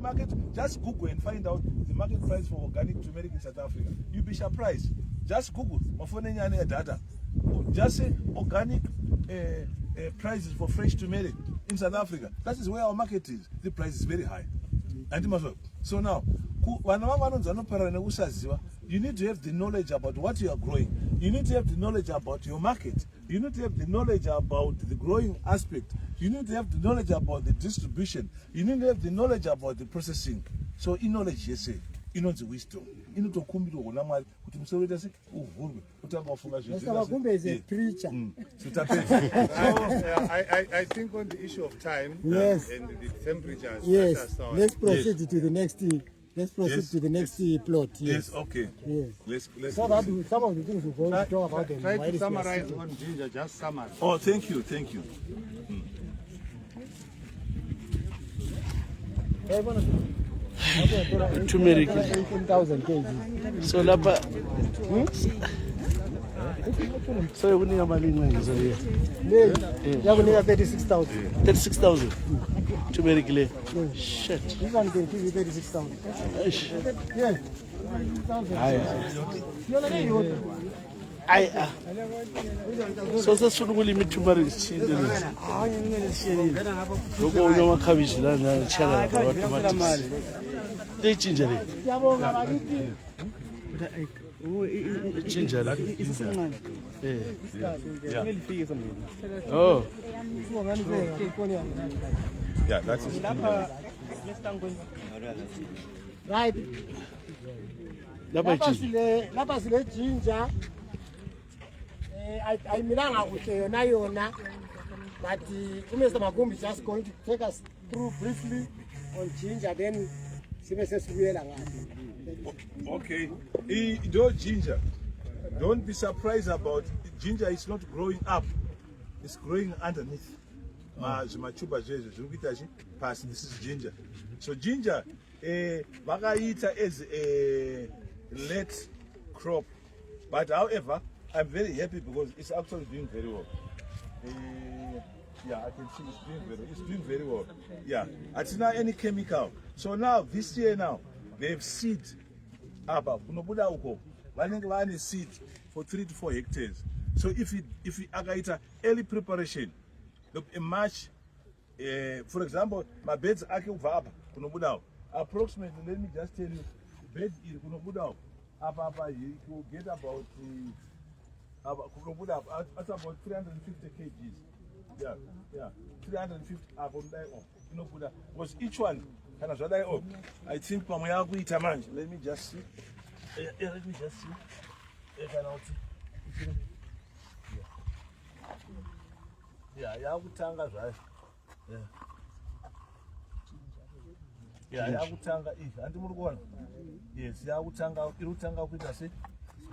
market, just Google and find out the market price for organic turmeric in South Africa. You'll be surprised. Just Google. Data. Just say organic prices for fresh turmeric in South Africa. That is where our market is. The price is very high. So now, you need to have the knowledge about what you are growing. You need to have the knowledge about your market. You need to have the knowledge about the growing aspect. You need to have the knowledge about the distribution. You need to have the knowledge about the processing. So in knowledge, yes, you know the wisdom. You know to come to Onamari, to Mr. Say, oh, Mr. Magumbe is a preacher. I think on the issue of time yes. And the temperatures. Yes, let's proceed to the next. Let's proceed to the next plot. Yes, okay. Yes. Let's so that some of the things we're going to talk about them. Try to summarize on ginger, just summarize. Oh, thank you. Turmeric. 18,000 kg. So lapa. So you need a maling you have 36,000. 36,000. Turmeric. Shit. This one can give you 36,000. Yes. So that's what we limit turmeric. Logo no cabbage and chala. They ginger. Ginger. Oh. Yeah, that's it. Right. Lapa sile ginger. I milanga kuyona yona, but Mr. Magumbe is just going to take us through briefly on ginger, then okay. Ginger. Don't be surprised about ginger. It's not growing up; it's growing underneath. This is ginger. So ginger, bagaita is a late crop, but however, I'm very happy because it's actually doing very well. Yeah, I can see it's doing very well. Yeah, it's not any chemical. So now this year they have seed. Seed for 3 to 4 hectares. So if you agaita early preparation, look in March, for example, my beds are approximately. Let me just tell you, bed is you will get about that's about 350 kgs. Yeah, 350 because each one I think let me just see. Let me just see. Yeah, yakutanga izvi handimuri kuona. Yes, yakutanga irutanga kuita se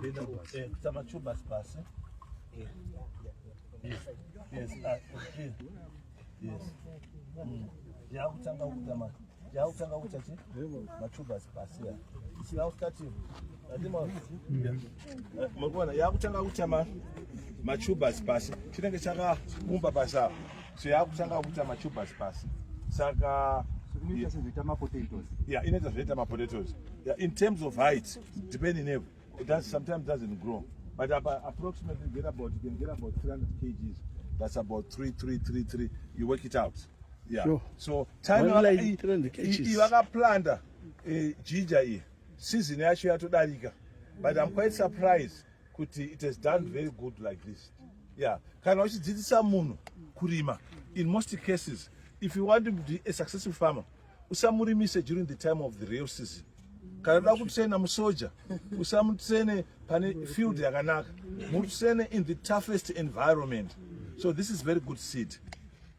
kuita matubers pasi. Yes. Yakutanga kuita se matubers pasi. It's now starting. Murikuona yakutanga kuita matubers pasi. Chinenge chakaumba basa. So yakutanga kuita matubers pasi. Saka potatoes. Yeah, in potatoes. Yeah, in terms of height, depending on it sometimes doesn't grow. But approximately you can get about 300 kgs. That's about 3. You work it out. Yeah. Sure. So time like 300 kgs. You are planter ginger season actually to Dalika. But I'm quite surprised it has done very good like this. Yeah. Can also did some kurima. In most cases, if you want to be a successful farmer, usamurimise during the time of the real season. Kana kutsena msoja, usamutsene pane field yakanaka, mutsene in the toughest environment. So this is very good seed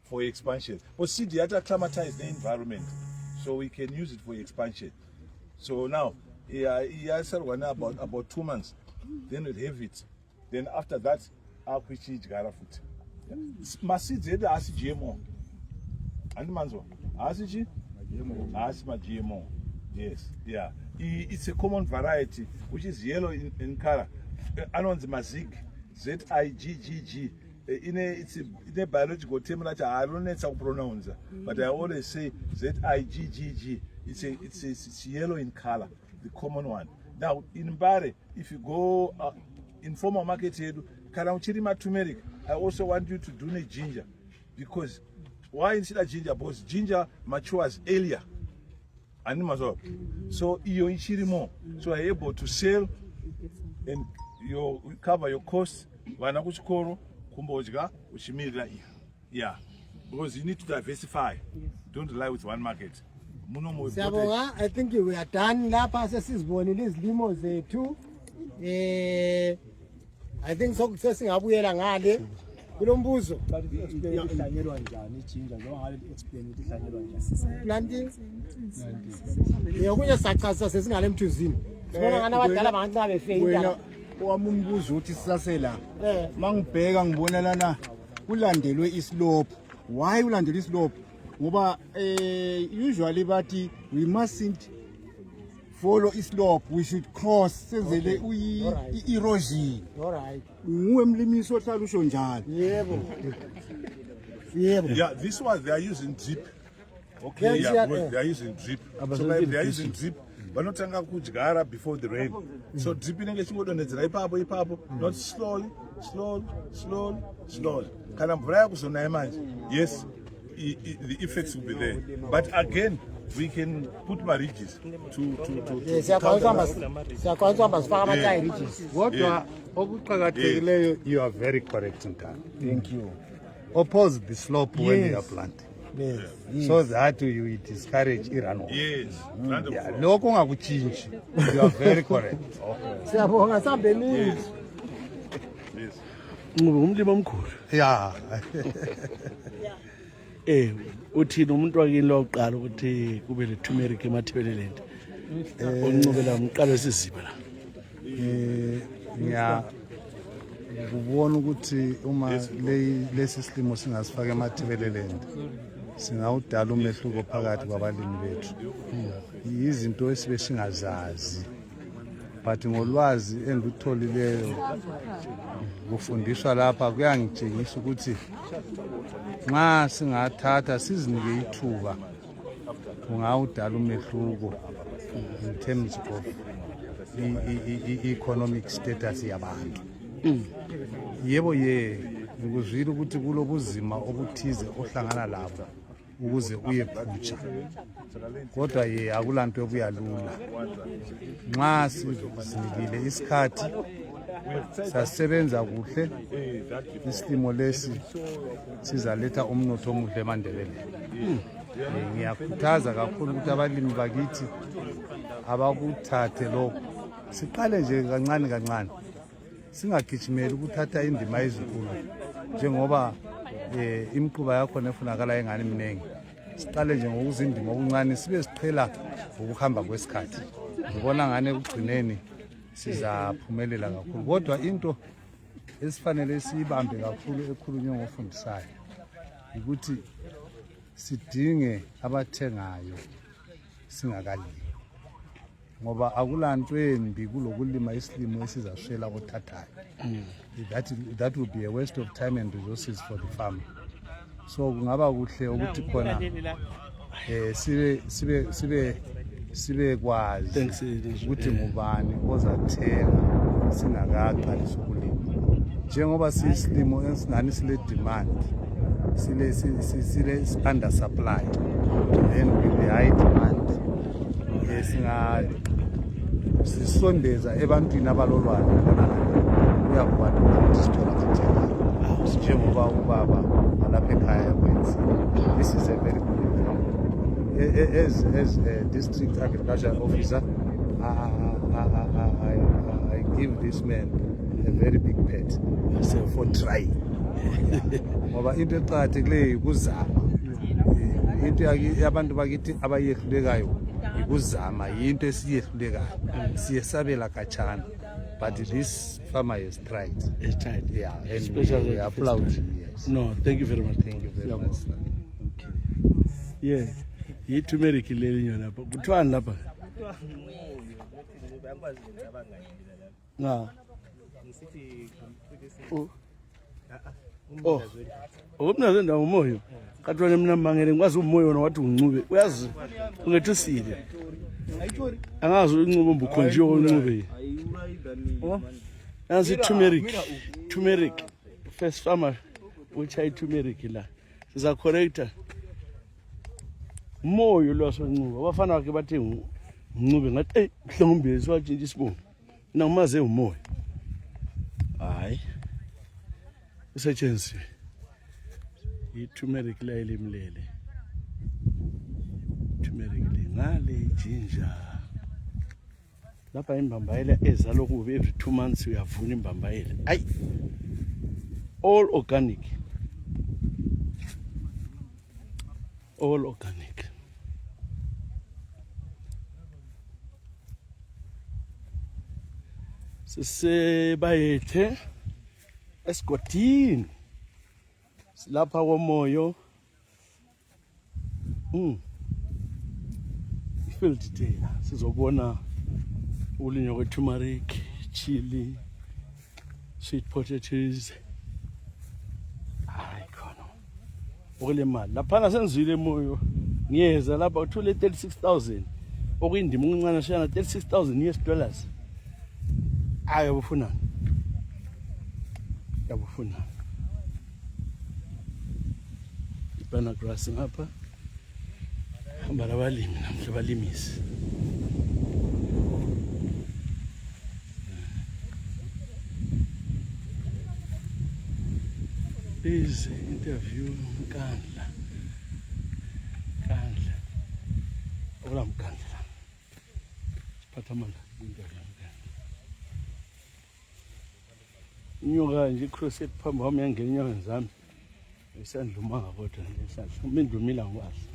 for expansion. But seed yata acclimatize the environment, so we can use it for expansion. So now, about 2 months, then we'll have it. Then after that, I'll pitch it garafoot. My seeds are GMO. And manzo, asiji, asma GMO. Yes, yeah. It's a common variety which is yellow in color. Anon's mazig, ZIGGG. It's a biological term that I don't know how to pronounce, but I always say ZIGGG. It's yellow in color, the common one. Now in Mbare, if you go in formal market here, Karamchirima turmeric, I also want you to do a ginger, because why instead of ginger? Because ginger matures earlier. So you more. So you're able to sell and you cover your costs. Yeah, because you need to diversify. Don't rely with one market. I think we are done. Lapha sesizibonile izilimo zethu. I think sesingabuyela ngale kulombuzo. Ihlanyelwa njani ijinja njengoba ngale explain ukuthi ihlanyelwa njani. Planting. Kunye sachaza sesingale emthuzini. Sibona ngana abadala bangancane befeyila. Wami umbuzo uthi sisasela. Mangibheka ngibona lana kulandelwe islope. Why ulandelwe islope? Ngoba usually bathi we mustn't follow islope, we should cross senzele erosion. Alright. Nguwe mlimiso ohlala usho njalo. Yebo. Yebo. Yeah, this one they are using drip. Okay, yeah, they are using drip. So they are using drip. Vanotanga kujigara before the rain. So drip inenge chingodonhedzera ipapo, not slowly. Kana mvura yakuzonaya manje. Yes, the effects will be there. But again, we can put my ridges to Kodwa okuqhakathekileyo, you are very correct Nkana. Thank you. Oppose the slope when you are planting. Yes. So that you discourage runoff. Yes. Yeah, lokho ungakuchinji. You are very correct. Siyabonga sambeni. Yes. Umlimi omkhulu. Yeah. Uthini umuntu wakini loqala ukuthi kube le turmeric emathebeleleni. Oncubela umqalo sisiba la. Yeah. Ukubona ukuthi uma lesi silimo singasifaka emathebeleleni singawudala umehluko phakathi kwabalimi bethu. Izinto esibe singazazi. But ngolwazi engikutholileyo kufundiswa lapha kuyangitshengisa ukuthi nxa singathatha sizinike ithuba kungawudala umehluko in terms of economic status yabantu. Yebo ngikuzwile ukuthi kulobuzima obuthize ohlangana labo ukuze uyephutsha. Kodwa akulanto ekuyalula. Nxa sizinikile isikhathi sasebenza kuhle, isilimo lesi sizaletha umnotho omuhle eMandebeleni. Ngiyakhuthaza kakhulu ukuthi abalimi bakithi abakuthathe lokho. Siqale nje kancane. Singagijimeli ukuthatha indima ezinkulu njengoba imquba yakho nefunakala engane minengi. Siqale nje ngokuzindima okuncane sibe siqhela ukuhamba kwesikhathi. Ngibona ngane ekugcineni sizaphumelela kakhulu. Kodwa into esifanele siyibambe kakhulu ekhulunywe ngofundisayo ukuthi sidinge abathengayo singakalimi. Ngoba akulanto embi kulokulima isilimo esizashela othathayo. That would be a waste of time and resources for the farmer. So kungaba kuhle ukuthi khona sibe kwazi ukuthi ngubani ozathenga singakaqalisa ukulima. Njengoba siyisilimo esingani sile demand, sile under supply, then with the high demand sisondeza ebantwini abalolwana uyakubona ukuthi sithola kanjani njengoba ubaba alapha ekhaya kwenzi. This is a very good example. As a district agriculture officer, I give this man a very big pet for trying. Ngoba into eqhakathekileyo ukuzama. Into abantu bakithi abayehlulekayo ikuzama, into esiyehlulekayo siyesabela kachana. But this farmer has tried. Yeah, and Especially we applaud him. Yes. No, thank you very much. Thank you very much. Okay. Yeah. Turmeric leli nyona lapha. Kuthwani lapha? Nga. Oh. Umna zenda umoyo. Kanti wena mina mangele ngikwazi umoya wona wathi uncube. Uyazi ungethi usile. Angazi uncube umbukhonjiwe uncube. Nansi turmeric. First farmer which I turmeric la. Siza corrector. Moyo lo soncuba. Abafana bakhe bathi uncube ngathi mhlawumbe siwatshintsha isibongo. Mina ngimaze umoya. Hayi. Isetshenziswe. I-turmeric la elimlele. Turmeric le ngale ginger. Lapha imbambayela ezalo kube every 2 months uyavuna imbambayela. Ayi. All organic. All organic. Sisebayethe esigodini. Silapha komoyo. Ifield day sizobona ulinywa kwe-turmeric, chili, sweet potatoes. Hayi khona. Okule mali. Lapha senzile moyo. Ngiyeza lapha uthole 36,000. Okuyindima uncane shana 36,000 US dollars. Ayo bufuna. Yabufuna. Ibana grass ngapha. Hamba labalimi namhla balimisi. This interview Nkandla. Ola Nkandla. Siphathamandla interview Nkandla. Inyoka nje crusade phambi kwami yangena inyanga zami. Isandlumanga kodwa nesandla. Umindlumila ngikwazi.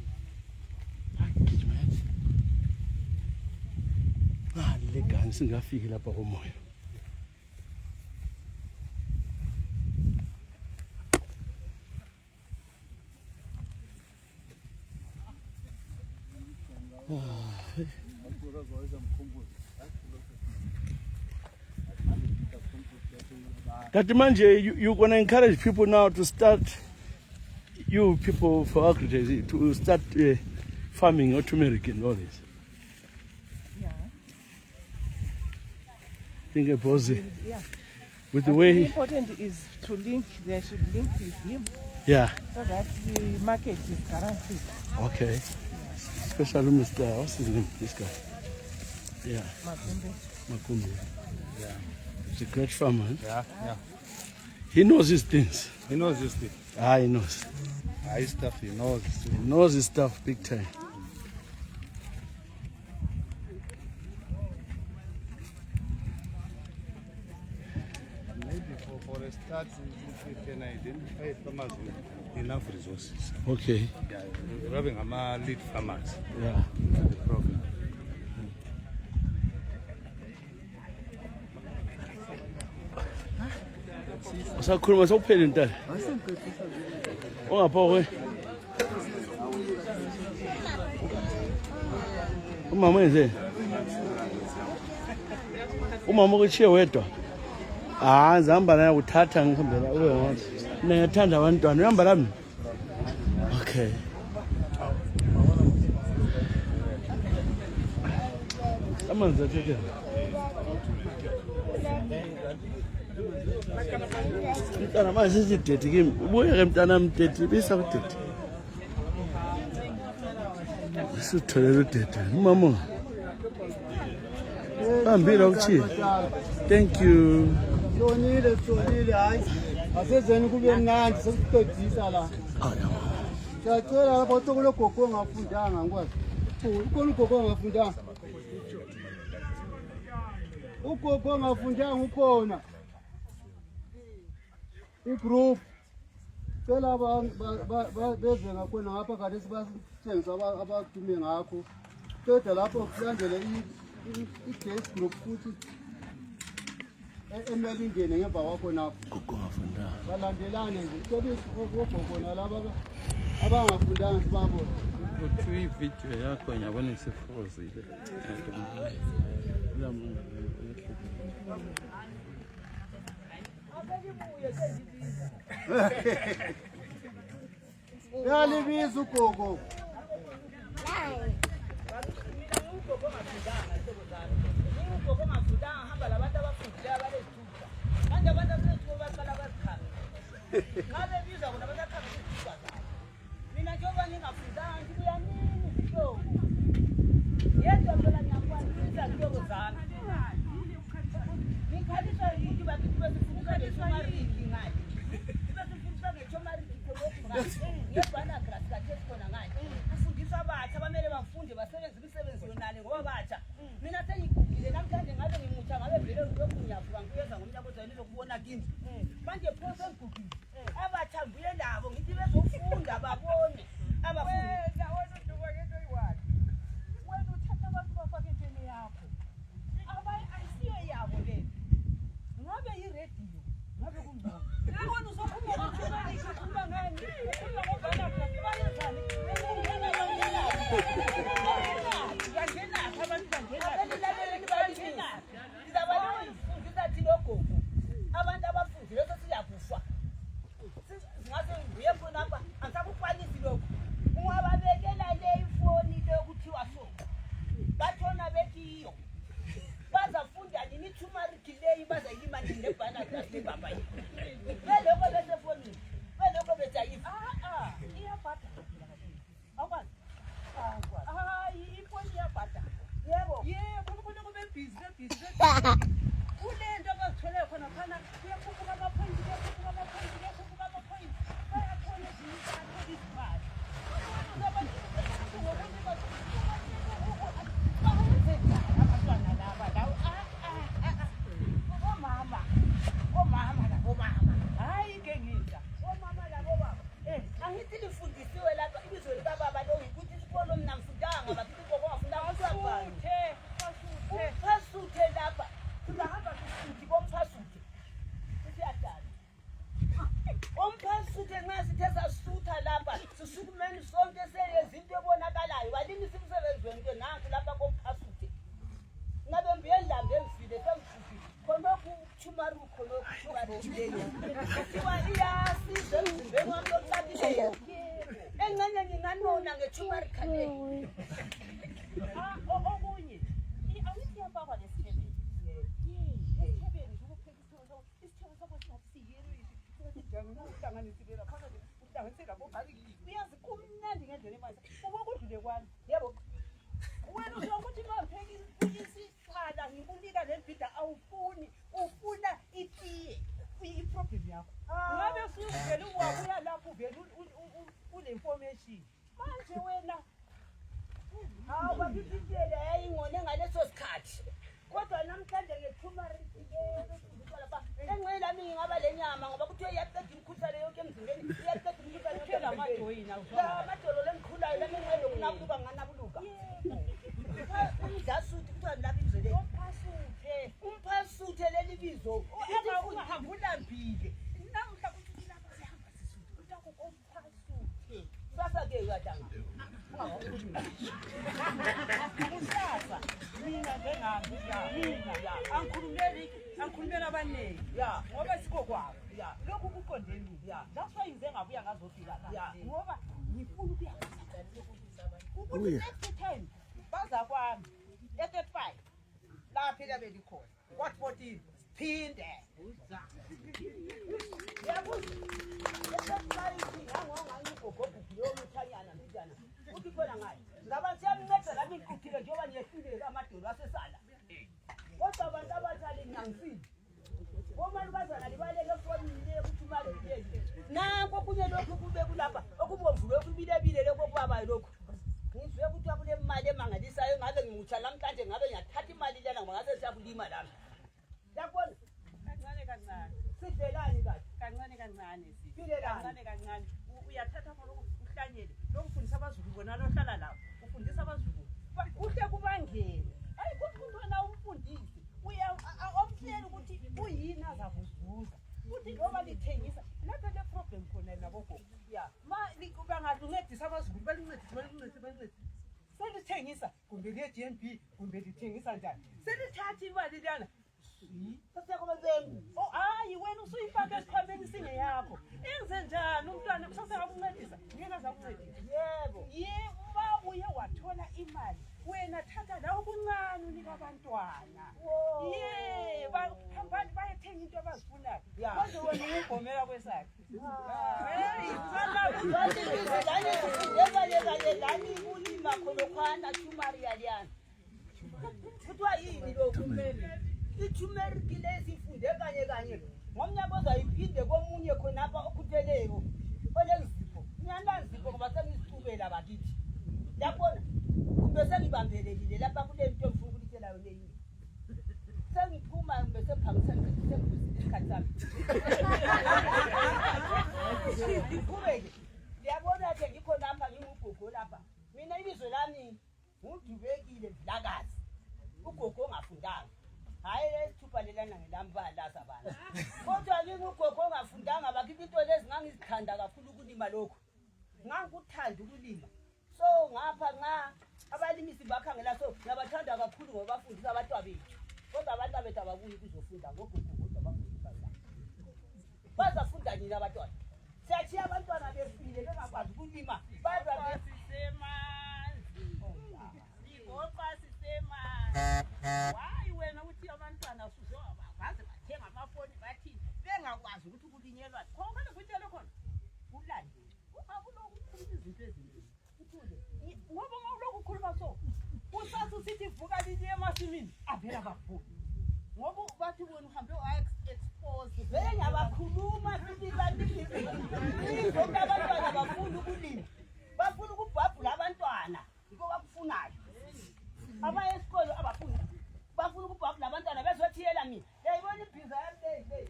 Le gani singafiki lapha komoya. Kati manje you gonna encourage people now to start, you people for agriculture, to start farming or turmeric and all this. Yeah. Think about it. Yeah. With the way, important is to link. They should link with him yeah. so that the market is guaranteed. Okay. Especially Mr. What's his name? This guy. Yeah. Makumbi. Yeah. He's a great farmer. Yeah. He knows his things. He knows this thing. He knows. His stuff he knows. He knows his stuff big time. Maybe for a start, we can identify farmers with enough resources. Okay. Yeah, we're having a lead farmers. Yeah. The program. Usakhuluma sokuphela ntala. Ungapha kwe. Umama enze. Umama ukushiye wedwa. Ngihamba naye ukuthatha ngihambela ube ngathi. Mina ngiyathanda abantwana. Uhamba lami. Okay. Amanzi athethela. Mntana manje sizidedi kimi. Ubuye ke mntana mdedi bisa kudedi. Sitholela udedi. Umama. Hambile ukuchila. Thank you. Sonile hayi. Asezeni kube mnandi sekuqedisa la. Siyacela lapha uTokulo gogo ongafundanga ngikwazi. Ukhona ugogo ongafundanga. Ugogo ongafundanga ukhona. Igroup cela beze ngakhona ngapha kade sibasithengisa abadume ngakho. Qeda lapho kulandele i-guest group futhi emeli ingene ngemva kwakho napho. Gogo ngafunda. Balandelane nje. Cebisa ogogo nalaba abangafundanga sibabona. Uthi video yakho ngiyabona isifuzile. Uyalibiza ugogo. Afundiswa abatsha bamele bafunde basebenze imisebenzi yonale ngoba batsha mina sengigugile namhlanje ngabe ngimutsha ngabe vele lokhu ngiyavuka ngiyeza ngomnyaka ozayini lokubona kimi manje phoso engigugile abatsha ngibuye labo ngithi bezofunda babone abafundi wena uthatha abantu bafake entweni yakho ayisiyo yabo le ngabe yirediyo ngabe kungcono ngibona uzokhuluma ukukhuluma ngani ukhuluma ngobana bayezani abantu abafundile sesiyakufa singaze ngibuye khona apha angisakukwanisi lokhu ungababekela le ifoni le kuthiwa so batshona bekiyo bazafunda nini turmeric leyi bazayilima ngebhana lebamba beloko besefonini beloko bejayiva iyabhada akwazi hayi ifoni iyabhada yebo khona kube busy kulento abazithole khona phana kuyakhuphuka amaphoyinti bayakhona izimali abantwana laba lawo omama hayi ngengida omama labo baba angithi lifundisiwe lapha ibizo likababa lo ukuthi isikolo mina ngifundanga bakithi ngokungafundanga uphasuthe lapha singahamba sisithi komphasuthe siyadala omphasuthe nxa sithe sasutha lapha sisukumeni sonke seyenza into ebonakalayo balimisa umsebenzi wento nanku lapha komphasuthe ngabe mbiye ndlambe engifile sengifile khonokhu thumaru khonokhu thumaruleyo kuthiwa iyasiza emzimbeni wami lokuhlabileyo engxenye nginganona ngetumarika leyo okunye awuthi iyafakwa nesithebeni esithebeni ukupheka isithebe sakho singathi siyelo uhlanganisile phakathi uhlanganise labobhali uyazi kumnandi ngendlela emanje ubokudlule kwami yebo wena uzokuthi mapheki isisala ngikunika lembhida awufuni ufuna itiye iproblem yakho ngabe sivele wabuya lapho vele ule information manje wena babizitele yayingone ngaleso sikhathi kodwa namhlanje ngeturmeric lapha engxenye lami ngingaba lenyama ngoba kuthiwe iyaqeda imikhuhlane yonke emzimbeni iyaqeda imikhuhlane yonke amajoyina amadolo lengikhulayo lami engxenye lokunabuluka nganabuluka umdlasuthi kuthiwa nilabizwe le umphasuthe leli bizo engakungihambulambile namhla kuthi lapha sihamba sisuthi utako komphasuthe sasa-ke uyadanga kusasa mina njengambi angikhulumeli abaningi ngoba sikho kwabo lokhu kuqondeni that's why ngize ngabuya ngazofika la ngoba ngifuna ukuthi next time baza kwami e-35 lapha elabe likhona what 14 phinde yabuza ngangongangigogogugiyomthanyana mbijana uthi khona ngayo ngaba siyamnceda lami ngiquthile njengoba niyehluleke amadolo asesala kodwa abantu abathali nginangisile omalibazana libaleke efonini le kuthumalileyo nanko kunye lokhu kube kulapha okubomvu lokhu bilebile lokhu okubabayo lokhu ngizwe ukuthi akule mali emangalisayo ngabe ngimutsha namhlanje ngabe ngiyathatha imali lena ngoba ngase siyakulima lami yakubona kancane sidlelani kancane kancane uyathatha khona uhlanyele lokufundisa abazulu bona lohlala lapho ufundisa abazulu uhle kubangene hayi kuthi untwana umfundisi omtshela ukuthi uyini azakuzibuza futhi ngoba lithengisa lapha le problem khona nabogogo bangaluncedisa abazulu balincedise selithengisa kumbe liye-DNB kumbe lithengisa njani selithatha imali lana Oh, hayi wena usuyifaka esikhwameni singeyakho. Enze njani umntwana kusase akuncedisa? Ngeke azakuncedisa. Yebo. Yebo, uye wathola imali. Wena thatha la okuncane unika abantwana. Bahambani bayethenga into abazifunayo. Kodwa wena ungomela kwesakhe. Hey, lani kulima khona tumari aliyana. Kuthiwa yini lokhu kumele? Itumeric lezi ifunde kanye ngomnyaka ozayiphinde komunye khonapha okhutheleyo olezipho ngiyanazipho ngoba sengizicubela bakithi yabona kumbe sengibambelelile lapha kule nto engifuna ukulithela yona yini sengiphuma bese phangisa isikhathi sami kubeke ngiyabona ke ngikho lapha ngingugogo lapha mina ibizo lami ngudubekile Vilakazi ugogo ongafundanga. Hayi lesithuphalelana ngelambala sabana. Kodwa ngingugogo ongafundanga bakithi into lezi ngangizithanda kakhulu ukulima lokho. Ngangikuthanda ukulima. So ngapha nxa abalimisi bakhangela so ngabathanda kakhulu ngoba bafundisa abantwana bethu. Kodwa abantwana bethu ababuyi ukuzofunda ngogogo kodwa bafundisa la. Bazafunda nini abantwana? Siyachiya abantwana befile bengakwazi ukulima. Baza sisemanzi. Igoqa sisemanzi. Why wena uthi abantwana suzoba baze bathenga amafoni bathi bengakwazi ukuthi ukulinyelwa khona kutshela khona ulande ungabuloku ukhuluma izinto eziningi uthule ngoba ngaloku ukhuluma so usathi sithi vuka linye emasimini avela kakhulu ngoba bathi wena uhambe expose vele ngiyabakhuluma futhi kanti ngoba abantwana bafuna ukulima bafuna ukubhabhula abantwana yiko bakufunayo aba esikolo abafuna bafuna ukubhabhula abantwana bezothiyela mina yayibona ibhiza yami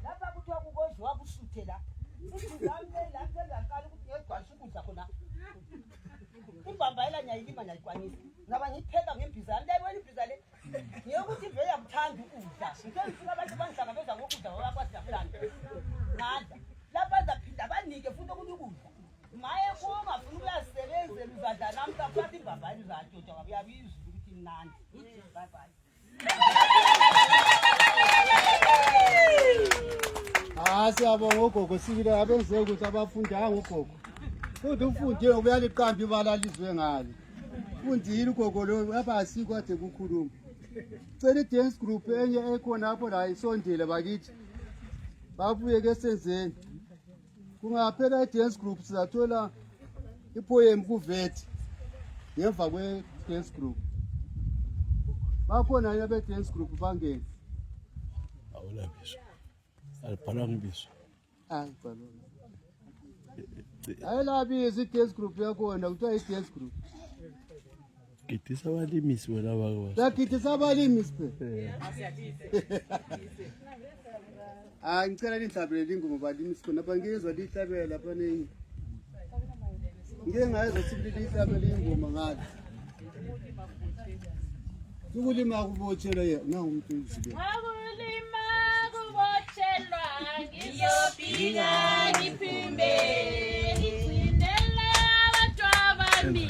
lapha kuthiwa kukodwa kusuthe la ibhiza yami la sengaqala ukuthi ngegwasha ukudla khona imbambayela nyayilima nyayikwanisa ngaba ngipheka ngebhiza yami yayibona ibhiza le ngiyokuthi vele yakuthanda ukudla ngifuna abantu bangihlangabeza ngokudla ngoba kwathi yakulanda ngadla lapha zaphinda banike futhi ukuthi ukudla maye kungafuna ukuyasebenzela uzadla namhla futhi imbambayela uzatshotha ngoba uyabizwa ukuthi mnandi bye bye. Siyabonga ugogo sibile abenze ukuthi abafundanga ugogo. Futhi ufunde ubuyaliqamba ibala lizwe ngalo. Ufundile ugogo lo lapha asikho ade kukhuluma. Cela i-dance group enye ekhona lapho la isondele bakithi. Babuye ke senzeni. Kungaphela i-dance group sizathola ipoem kuVet. Ngemva kwe-dance group. Bakhona yabe dance group bangene. Awulabiso. Alibhala ngibiso. Bhalwa. Ayelabizo i-dance group yakhona kuthiwa i-dance group. Gidisa abalimisi wena bakwazi. Lakithisa abalimisi phela. Ngicela nihlabele ingoma balimisi khona bangezwe lihlabela lapha nenye. Ngeke ngayezwa sibili lihlabele ingoma ngathi. Ukulima kubotshelwa yena umuntu uzibele. Ukulima kubotshelwa ngiyophinga ngiphimbe ngigcinele abantwabami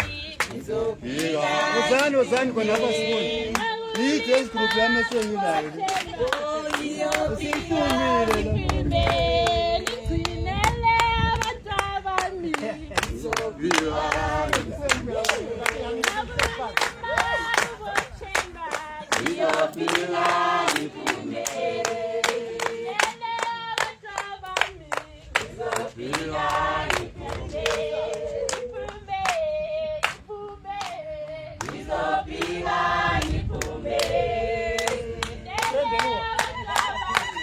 ngizophinga uzani khona lapha sibona. I-dance group yami esengilayo. ngiyophinga ngigcinele abantwabami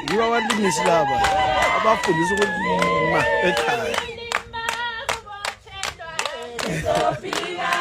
Ngiba abalimisi laba abafundisa ukulima ekhaya. Ngizophinga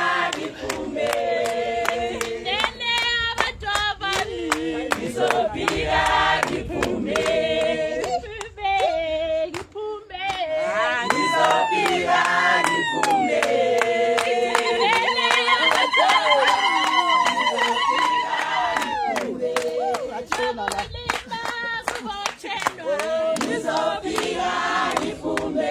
ngiphume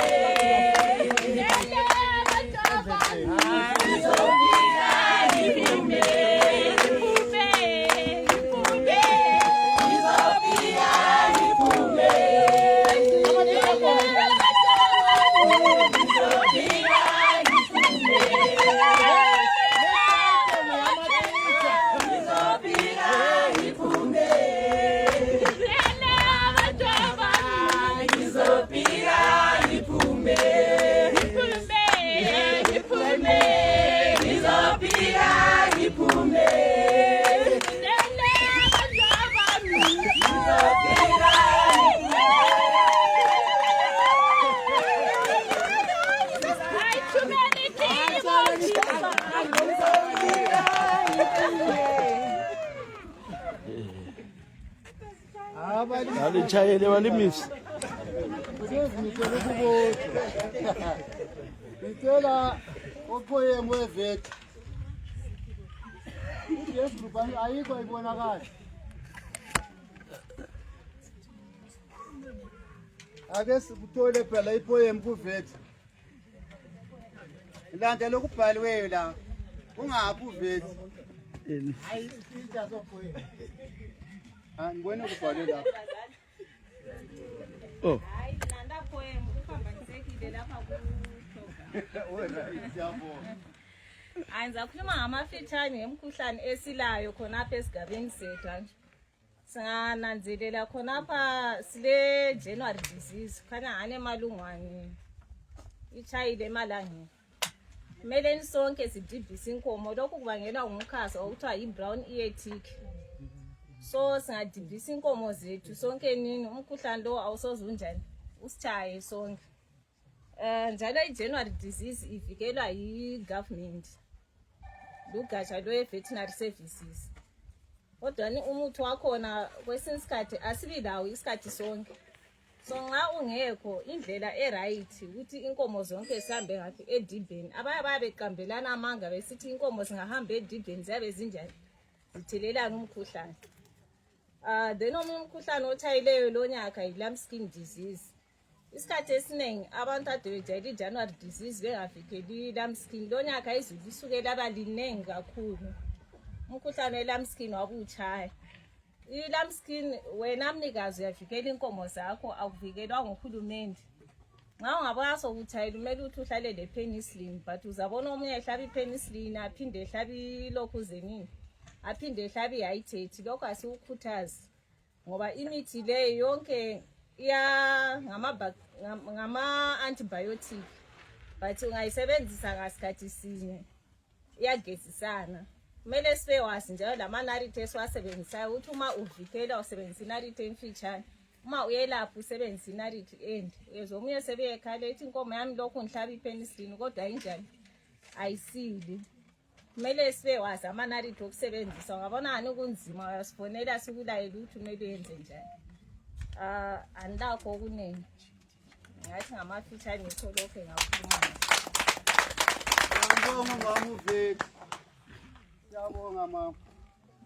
Walitshayele walimisa. Usezimisele ukubotha. Ngicela opoyem wevet. Yes, group ayikho ibonakala. Ake sikuthole phela ipoem kuvet. Ilandela okubhaliweyo la. Ungapi uvet? Hayi isipitha sopoem. Ngibona kubhalwe lapha. Oh. Hayi nanda poem ukuphambanisekile lapha ku Wena siyabonga. Anza khuluma ngamafitshane ngemkhuhlane esilayo khonapha esigabeni sethu. Singananzelela khonapha sile January disease khanya ngane malungwane. Ichayile emalangeni. Kumele sonke sidibhise inkomo lokhu kubangela umkhaza okuthiwa yi-brown ear tick. So singadibhisa inkomo zethu sonke nini umkhuhlane lo awusoze unjani usichaye sonke. Njalo i-January disease ivikelwa yi-government. Lugatsha lwe-veterinary services. Kodwa ni umuthi wakhona kwesinye isikhathi asibi lawo isikhathi sonke. So nxa ungekho indlela e-right ukuthi inkomo zonke sihambe ngathi edibheni. Abanye babeqambelana amanga besithi inkomo singahamba edibheni ziyabe zinjani zithelelana umkhuhlane. Then umkhuhlane ochayileyo lonyaka yi-lambskin disease. Isikhathi esiningi abantu ade bejayele i-January disease bengavikeli i-lambskin. Lonyaka izulu lisuke laba liningi kakhulu. Umkhuhlane we-lambskin wabuchaya. I-lambskin wena mnikazi uyavikela inkomo zakho akuvikelwa nguhulumende. Nxa ungabona sokuchayela kumele ukuthi uhlalele penicillin but uzabona omunye ehlaba i-penicillin aphinde ehlaba ilokhuzeni. Aphinde ehlaba i-hydrate lokho asiwukhuthazi ngoba imithi le yonke iya ngama antibiotic but ungayisebenzisa ngasikhathi sinye iyagezisana. Kumele sibe wazi njalo lamanariti esiwasebenzisayo ukuthi uma uvikela usebenzisa inariti emfitshane, uma uyelapha usebenzisa inariti ende. Ezomunye sebeyekhala ethi inkomo yami lokhu ngihlaba ipenicillin kodwa injani ayisili. Kumele sibe wazi amanariti okusebenzisa. Ungabona ngani kunzima uyasifonela sikulayela ukuthi kumele yenze njani. Andakho okuningi. Ngathi ngamafitshane ngikho lokho engakhuluma. Ngibonga ngamuvet. Siyabonga mama.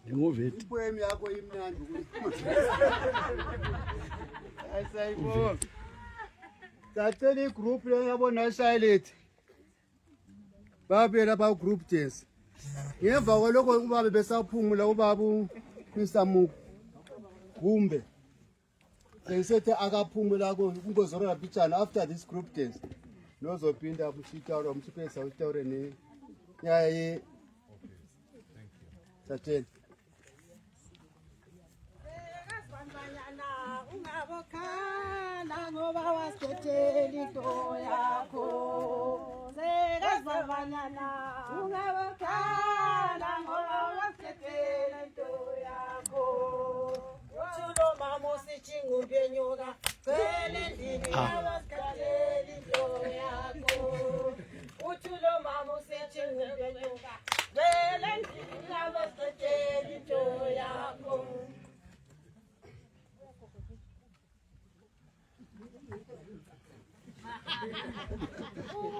Nginguvet. Ipoem yakho imnandi ukuthi. Ayisayibonga. Sacela igroup le yabona Charlotte. Babe lapha group dance. Ngemva kwalokho ubabe besaphumula ubaba Mr. Mugumbe. Sengisethe akaphumula kungozorora pichana after this group dance. Nozophinda kushitaura umsipesa utaure ne yaye. Sacela. Ungabokhala ngoba wasithethela into yakho. Sekazabanyana ungabokhala ngoba wasithethela into yakho. Uthulo mama usichinga umpenyoka cele endlini wasithethela into yakho. Uthulo mama usichinga umpenyoka cele endlini wasithethela into yakho.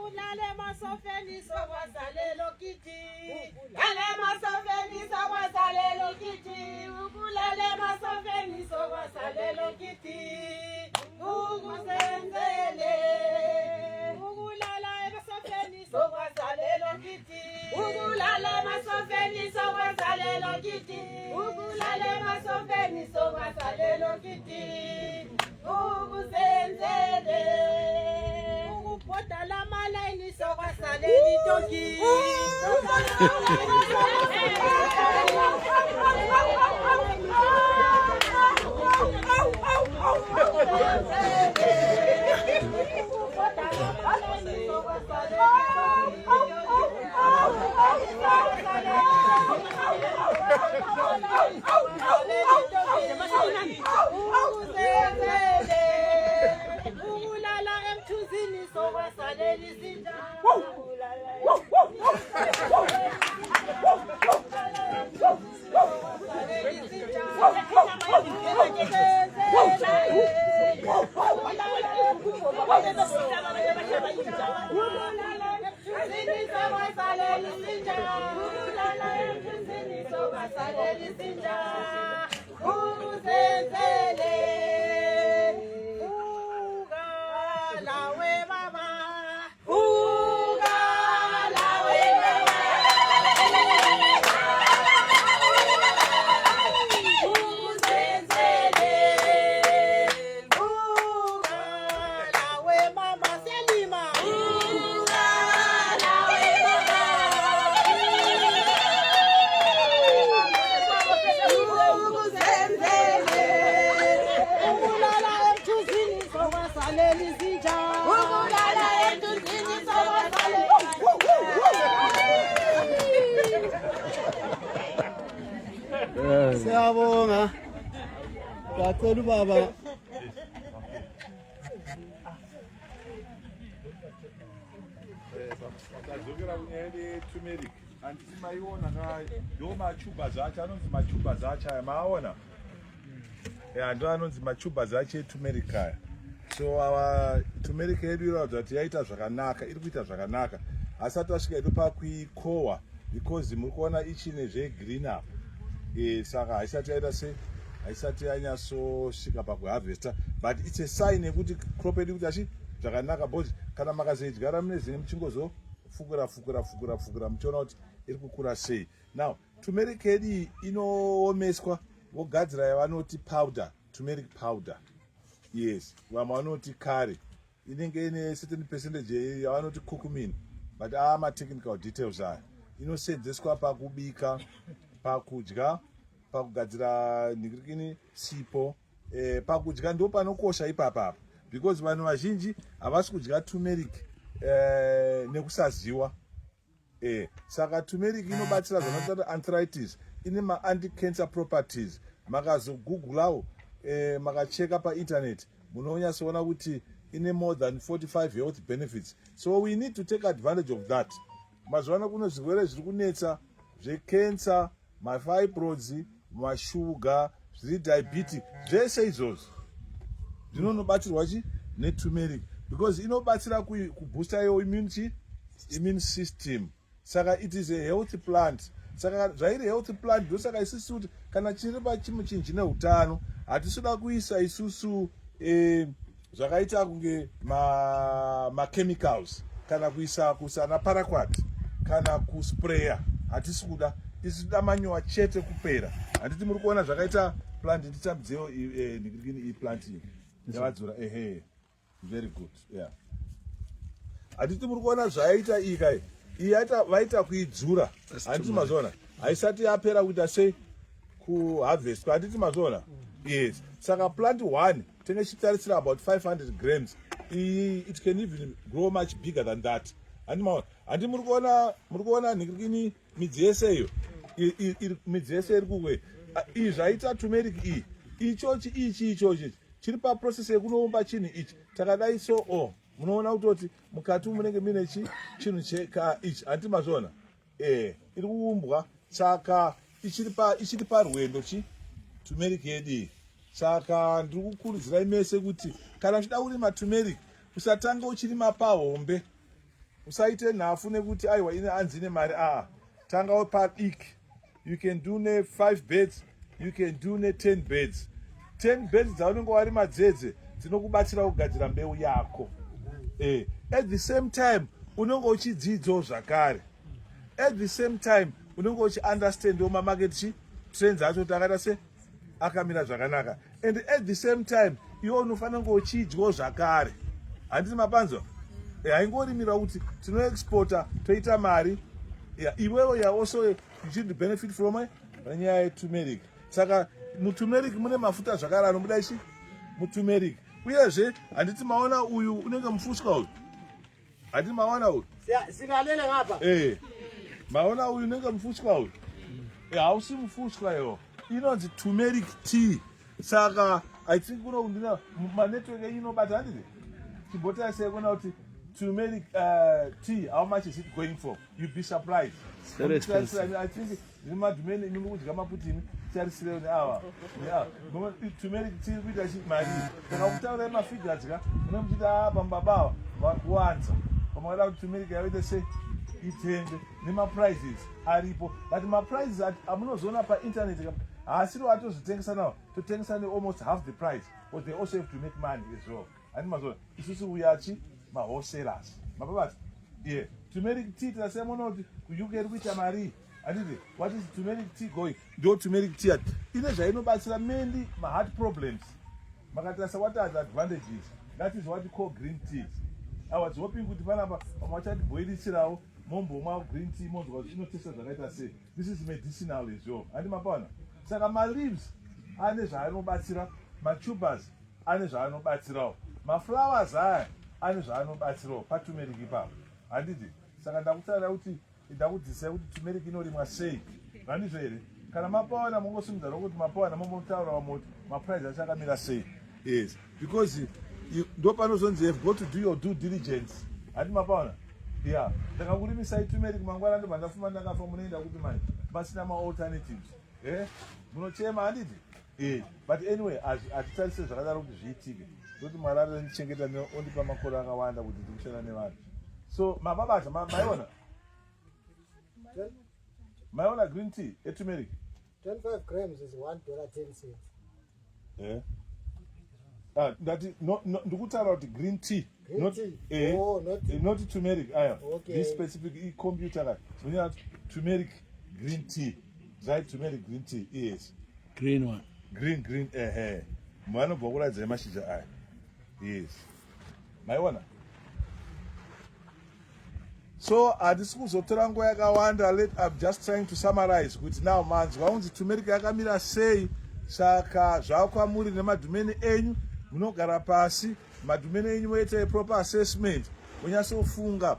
Ulale masofeni sokwazalelo kiti. Lale masofeni sokwazalelo kiti. Ulale masofeni sokwazalelo kiti. Ukusenzele. Ulala masofeni sokwazalelo kiti. Ulale masofeni sokwazalelo kiti. Ulale masofeni sokwazalelo kiti. Ukusenzele. Ukupota malaini sokwasaleli toki. Ulala emthunzini sokwasaleli izinja. Ulala Siyabonga. Ngacela ubaba Tadzokera kunyaya yeturmeric handiti maiona ndo machubhas acho anonzi machubhas acho aya maaona ndo anonzi machubhas acho eturmeric aya so turmeric yedu inoratidza kuti yaita zvakanaka iri kuita zvakanaka asati tasvika ido pakuikohwa because muri kuona ichine zvegreen up saka haisati yanyatsosvika pakuharvesta but it's a sign yekuti crop yedu kuti achi zvakanaka but kana makazoidyara mune zine muchingozofukura muchiona kuti iri kukura sei. Now turmeric yedu inoomeswa vogadzira yavanoti powder, turmeric powder. Yes, vamwe vanoti kare inenge ine certain percentage yavanoti curcumin but technical details aya inosenzeswa pakubika, pakudya, pakugadzira ningirikini sipo, pakudya ndo panokosha ipapa because vanhu vazhinji havasi kudya turmeric nekusaziva. Saka turmeric inobatsira zvanoti arthritis, ine ma-anti-cancer properties. Makazogooglawo makacheka painternet munonyatsoona kuti ine more than 45 health benefits, so we need to take advantage of that. Mazuva kuno zvirwere zviri kunetsa zvecancer, mafibroids, mashuga, zviri diabetic, zvese izvozvo zvinonobatsirwa neturmeric because inobatsira kubooster your immune system. Saka it is a healthy plant. Saka zvairi healthy plant ndosaka isusu kuti kana chiri pachimwe neutano hatisuda kuisa isusu zvakaita kunge ma-chemicals kana kuisa kusana paraquat kana kuspraya hatisi kuda, tisida manyowa chete kupera. Handiti muri kuona zvakaita plant nditambidzewo iyi plant yavadzura very good. Yeah, handiti muri kuona zvayaita iyi kai iyi vaita kuidzura, handiti mazona haisati yapera kuita sei kuharvest, handiti mazona. Yes, saka plant one tenge chitarisira about 500 grams. It can even grow much bigger than that. Handi muri kuona ningirikini midzi yese iyo midzi yese iri kukwe iyi zvaita turmeric iyi ichochi chiri paprocess yekunoumba chinhu ichi takadai so munoona kutoti mukati munenge mine chinhu cheka ichi handiti mazona iri kuumbwa, saka ichiri parwendo turmeric yedu. Saka ndiri kukurudzirai mese kuti kana uchida kurima turmeric usatanga uchirima pahombe, usaite nhafu nekuti aiwa ine hanzi ine mari. Tangawo padiki. You can do ne 5 beds, you can do ne 10 beds. 10 beds dzaunenge warima dzedze dzinokubatsira kugadzira mbeu yako. At the same time unenge uchidzidzawo zvakare. At the same time unenge uchiunderstandawo mamarket trends acho takata se akamira zvakanaka, and at the same time iwe unofanira kunge uchidyawo zvakare. Handiti mapanzwa haingorimira kuti tinoexporta toita mari, iwewe you also you should benefit from nyaya yeturmeric. Saka muturmeric mune mafuta zvakare anobuda ichi muturmeric. Uyezve handiti maona uyu unenge mufushwa uyu, handiti maona uyu singalele ngapha maona uyu unenge mufushwa uyu hausi mufushwa iwo, inonzi turmeric tea. Saka I think kuno ndina manetwork inobata handiti chibota sekuona kuti turmeric tea, how much is it going for? You'd be surprised. Very expensive. I think mumadhumeni nimukudya maputini tarisire kuti turmeric tea kuita mari. Kana kutaura mafigures ka munemuchita pambabawa kuwanza pamwada kuti turmeric yaita sei itenge nemaprizes aripo, but maprizes amunozoona painternet haasiro atozvitengesa nawo, totengesa almost half the price, but they also have to make money as well. And mazoona isusu uyachi wholesalers mapabata. Yeah, turmeric tea tasema kuti ku UK iri kuita mari. Anditi, what is turmeric tea going? Ndo turmeric tea ine zvainobatsira mainly heart problems. Makatasa what are the advantages? That is what we call green tea. I was hoping kuti panapa pamwachatiboilisirawo mombomwa green tea monzwa kuti inotesa zvakaita sei. This is medicinal as well. Andi mapaona. Saka ma-leaves ane zvaanobatsira, ma-tubers ane zvaanobatsirawo, ma-flowers aya ane zvaanobatsirawo paturmeric ipapo. Handiti, saka ndakutaura kuti ndakudzidzisai kuti turmeric inorimwa sei. Handizvo here? Kana mapaona mongosimudza rokuti mapaona mombotaura vamoti maprice acho akamira sei. Yes, because ndo panozonzi have got to do your due diligence. Handi mapaona? Yeah, ndakakulimisai turmeric mangwana ndo mandafuma ndakafa munoenda kuti manje pasina ma-alternatives. Munochema handiti? But anyway, hatitarise zvakadaro kuti zviitike. Ndokuti Mwari anondichengeta ondipa makore akawanda kuti ndikushanda nevanhu. So mababata maiona? Maiona green tea turmeric? 25 grams is $1.10. Yeah. That ndikutaura kuti green tea. Not turmeric. Okay. This specific computer turmeric green tea. Right, turmeric green tea. Yes. Green one. Green. Mwana bokula zema shija aya. Yes. Maiona? So hatisi kuzotora nguva yakawanda. I'm just trying to summarize kuti now manzwa unzi turmeric yakamira sei. Saka zvakwamuri nemadhumeni enyu munogara pasi, madhumeni enyu moita proper assessment, munyasofunga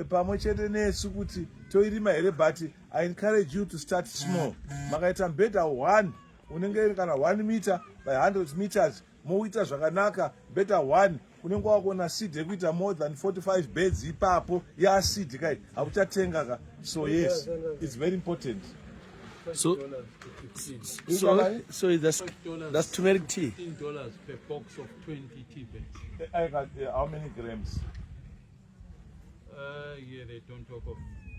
pamwe chete nesu kuti toirima here, but I encourage you to start small. Makaita mbedha 1 unenge kana 1 meter by 100 meters moita zvakanaka. Mbedha 1 unenge wakona seed yekuita more than 45 beds ipapo ya seed kai hakuchatenga ka. So yes, it's very important. So that's turmeric tea. $15 per box of 20 tea bags. How many grams? Yeah, they don't talk of.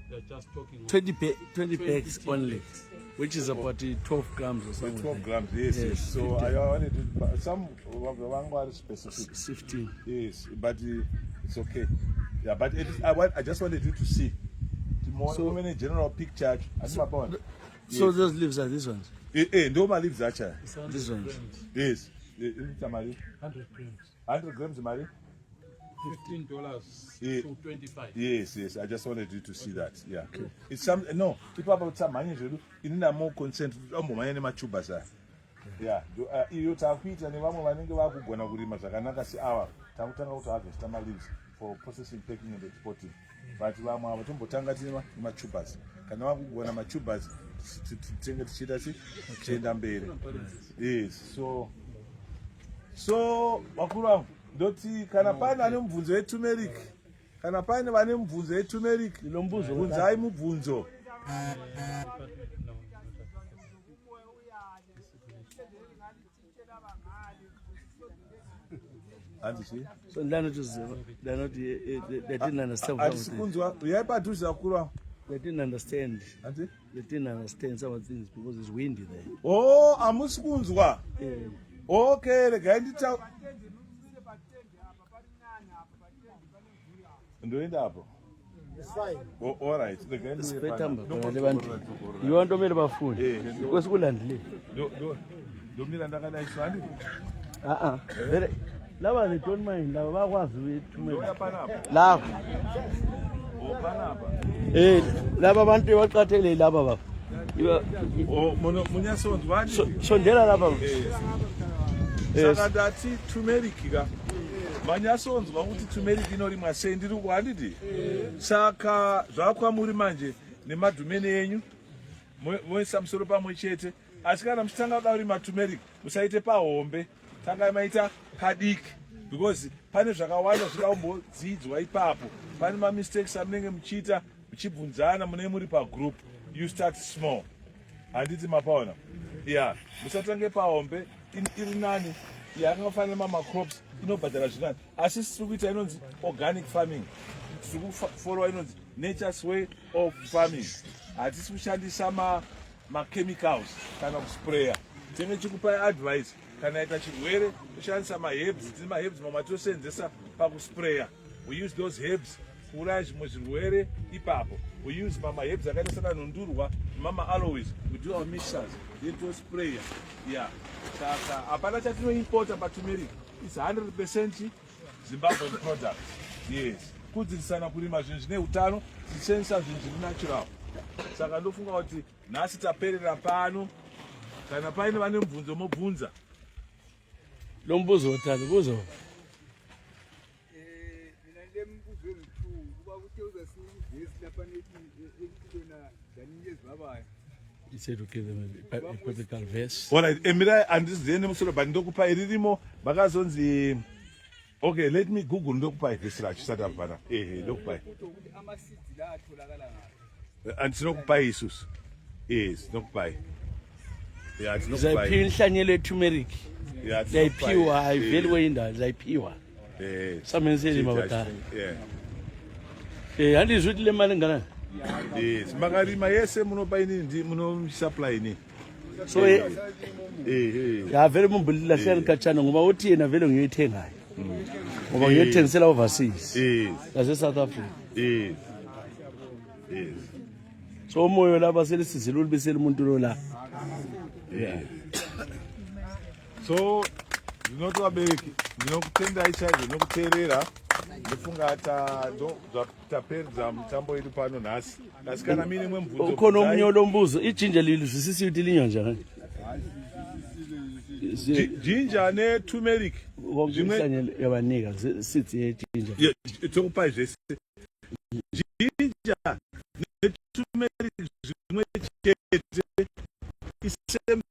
They're just talking. 20 bags only, which is about 12 grams or something. 12 grams, yes. So I only did some of the one was specific. 15. Yes, but it's okay. Yeah, but I just wanted you to see the more so many general picture. So those leaves are these ones? No, my leaves actually. These ones? Yes. 100 grams. 100 grams, Mari? $15 to 25. Yes. I just wanted you to see that. Yeah. Okay. It's some people about some money. You need more consent. Tubers. Yeah. You takuita ni vamwe vanenge vakugona kurima zvakanaka seava takutanga kuti harvest leaves for processing, packing and exporting. But vamwe avatombotanga tine matubers. Kana vakugona matubers titenge tichiita tichienda mberi. Yes. So vakuru vangu ndoti kana pane ane mubvunzo weturmeric, kana pane vane mubvunzo weturmeric, bvunzai mubvunzo. So they're not, they didn't understand. They didn't understand. They didn't understand some of the things because it's windy there. Oh, amusikunzwa. Okay, regai ndita. Ndoenda hapo. It's fine. Oh, all right. You want to make a phone? Because we land. Don't ndakadai swandi. Lava they don't mind. Lava was to me. Lava. Lava bantu waqathele lava baba. Munyasonzwa. Sondela lava. Saka ndati turmeric ka. Manyasonzwa ukuthi turmeric inorimwa sei ndiri kuhanditi. Saka zvakwamuri manje nemadhumeni enyu moisa musoro pamwe chete. Asi kana muchitanga kuda kurima turmeric musaite pahombe. Tanga maita padiki, because pane zvakawanda zvikambodzidzwa ipapo. Pane mistakes amunenge muchiita muchibvunzana munenge muri pagroup. You start small. Handiti mapaona. Yeah, musatange pahombe iri nani. Yakafanana crops inobhadhara zvinani. Asi tiri kuita inonzi organic farming. follow inonzi nature's way of farming. Hatisi kushandisa ma-chemicals kana kuspraya. Tenge chikupa advice kana ita chirwere kushandisa ma-herbs. Tine ma-herbs mamatosenzesa pakuspraya. We use those herbs kuuraya zvimwe zvirwere ipapo. We use ma-herbs akaita sana nhundurwa mama-aloes. We do our mixtures. Then to spray. Yeah. Saka hapana chatinoimpota paturmeric. It's 100% Zimbabwean product. Yes. Kudzidzisana kurima zvinhu zvine utano, tichisenzesa zvinhu zviri natural. Saka ndofunga kuti nhasi taperera pano, kana paine vane mubvunzo mobvunza. Lo mbuzo wothatha buzo. Mina ndembuzo wemthungu kuba kuthiwa sivesi lapha nekuyona daninge zibabaya. He said to give them a biblical verse. Alright, emira andizeni musoro but ndokupa iririmo vakazonzi. Okay, let me Google ndokupa verse racho sata bana. Ndokupa. Ama-seeds la atholakala ngayo. Andinokupa isusu. Yes, ndokupa. Yeah, ndinokupa. Zayiphiwa inhlanyelo turmeric. Yeah, Zayiphiwa ayiveliwe indawo zayiphiwa. Samenzeli mabadala. Yeah. Handizwi ukuthi le mali ngana. Yes, makarima yese munopa inini munosupply ini. So ya vele mumbulila hleli kachana ngoba uthi yena vele ngiyoyithengayo. Ngoba ngiyothengisela overseas. Lase South Africa. Yes. So umoyo lapha selisizile ulibisela umuntu lo la. Yeah. So ndinotovabereki ndinokutenda ichaizvo nokuteerera ndofunga tapedza mutambo yedu pano nhasi asi kana mine mwe mubvunzo ukhona omunye lombuzo ijinja lilizwisisi ukuthi linywa njani jinja ne-turmeric zvimwe yavanika seeds yejinja tokupai zvese jinja ne-turmeric zvimwe chete isame